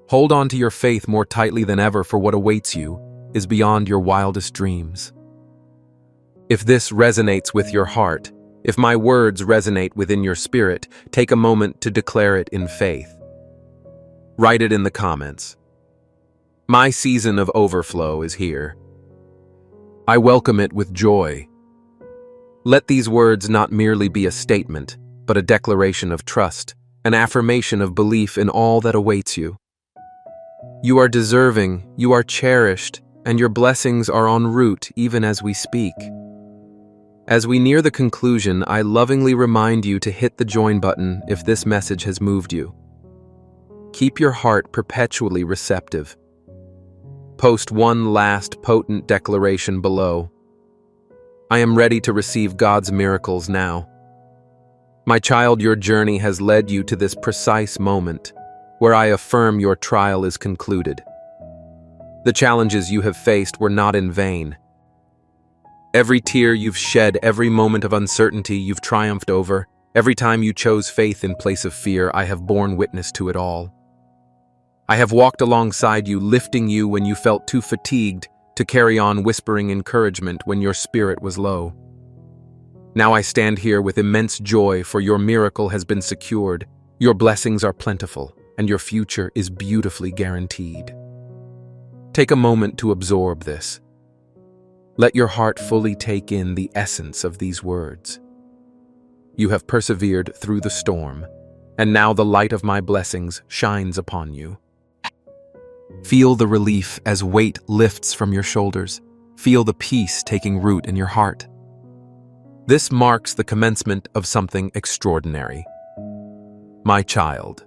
Hold on to your faith more tightly than ever, for what awaits you is beyond your wildest dreams. If this resonates with your heart, if my words resonate within your spirit, take a moment to declare it in faith. Write it in the comments. My season of overflow is here. I welcome it with joy. Let these words not merely be a statement, but a declaration of trust, an affirmation of belief in all that awaits you. You are deserving, you are cherished, and your blessings are en route even as we speak. As we near the conclusion, I lovingly remind you to hit the join button if this message has moved you. Keep your heart perpetually receptive. Post one last potent declaration below. I am ready to receive God's miracles now. My child, your journey has led you to this precise moment, where I affirm your trial is concluded. The challenges you have faced were not in vain. Every tear you've shed, every moment of uncertainty you've triumphed over, every time you chose faith in place of fear, I have borne witness to it all. I have walked alongside you, lifting you when you felt too fatigued to carry on, whispering encouragement when your spirit was low. Now I stand here with immense joy, for your miracle has been secured, your blessings are plentiful, and your future is beautifully guaranteed. Take a moment to absorb this. Let your heart fully take in the essence of these words. You have persevered through the storm, and now the light of my blessings shines upon you. Feel the relief as weight lifts from your shoulders. Feel the peace taking root in your heart. This marks the commencement of something extraordinary. My child,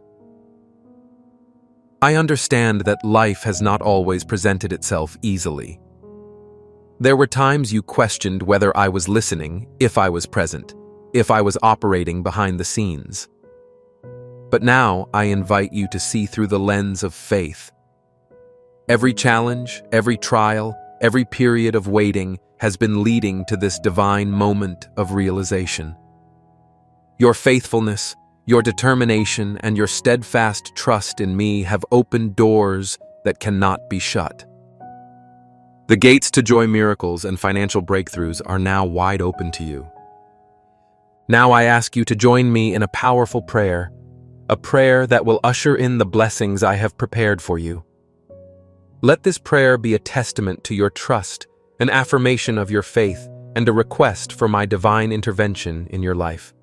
I understand that life has not always presented itself easily. There were times you questioned whether I was listening, if I was present, if I was operating behind the scenes. But now I invite you to see through the lens of faith. Every challenge, every trial, every period of waiting has been leading to this divine moment of realization. Your faithfulness, your determination, and your steadfast trust in me have opened doors that cannot be shut. The gates to joy miracles and financial breakthroughs are now wide open to you. Now I ask you to join me in a powerful prayer, a prayer that will usher in the blessings I have prepared for you. Let this prayer be a testament to your trust, an affirmation of your faith, and a request for my divine intervention in your life.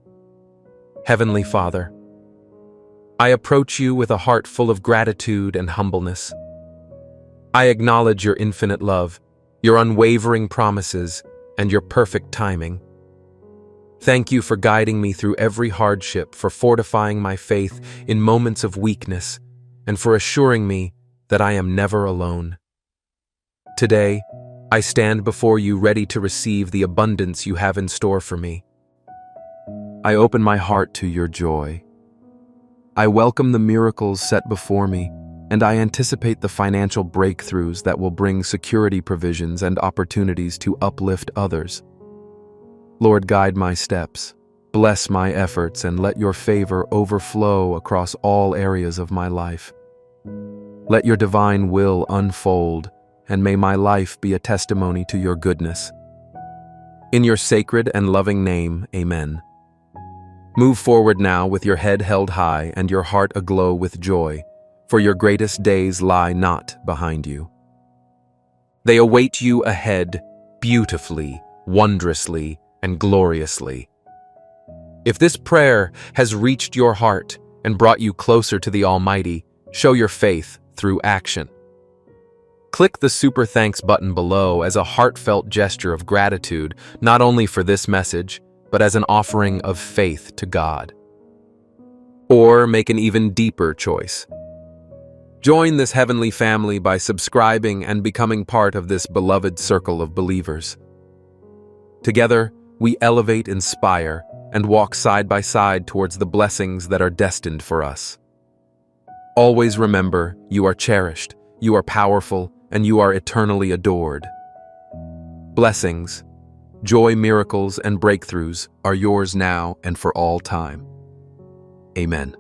Heavenly Father, I approach you with a heart full of gratitude and humbleness. I acknowledge your infinite love, your unwavering promises, and your perfect timing. Thank you for guiding me through every hardship, for fortifying my faith in moments of weakness, and for assuring me that I am never alone. Today, I stand before you ready to receive the abundance you have in store for me. I open my heart to your joy. I welcome the miracles set before me, and I anticipate the financial breakthroughs that will bring security provisions and opportunities to uplift others. Lord, guide my steps, bless my efforts, and let your favor overflow across all areas of my life. Let your divine will unfold, and may my life be a testimony to your goodness. In your sacred and loving name, amen. Move forward now with your head held high and your heart aglow with joy, for your greatest days lie not behind you. They await you ahead, beautifully, wondrously, and gloriously. If this prayer has reached your heart and brought you closer to the Almighty, show your faith through action. Click the Super Thanks button below as a heartfelt gesture of gratitude, not only for this message, but as an offering of faith to God. Or make an even deeper choice. Join this heavenly family by subscribing and becoming part of this beloved circle of believers. Together, we elevate, inspire, and walk side by side towards the blessings that are destined for us. Always remember, you are cherished, you are powerful, and you are eternally adored. Blessings, joy, miracles, and breakthroughs are yours now and for all time. Amen.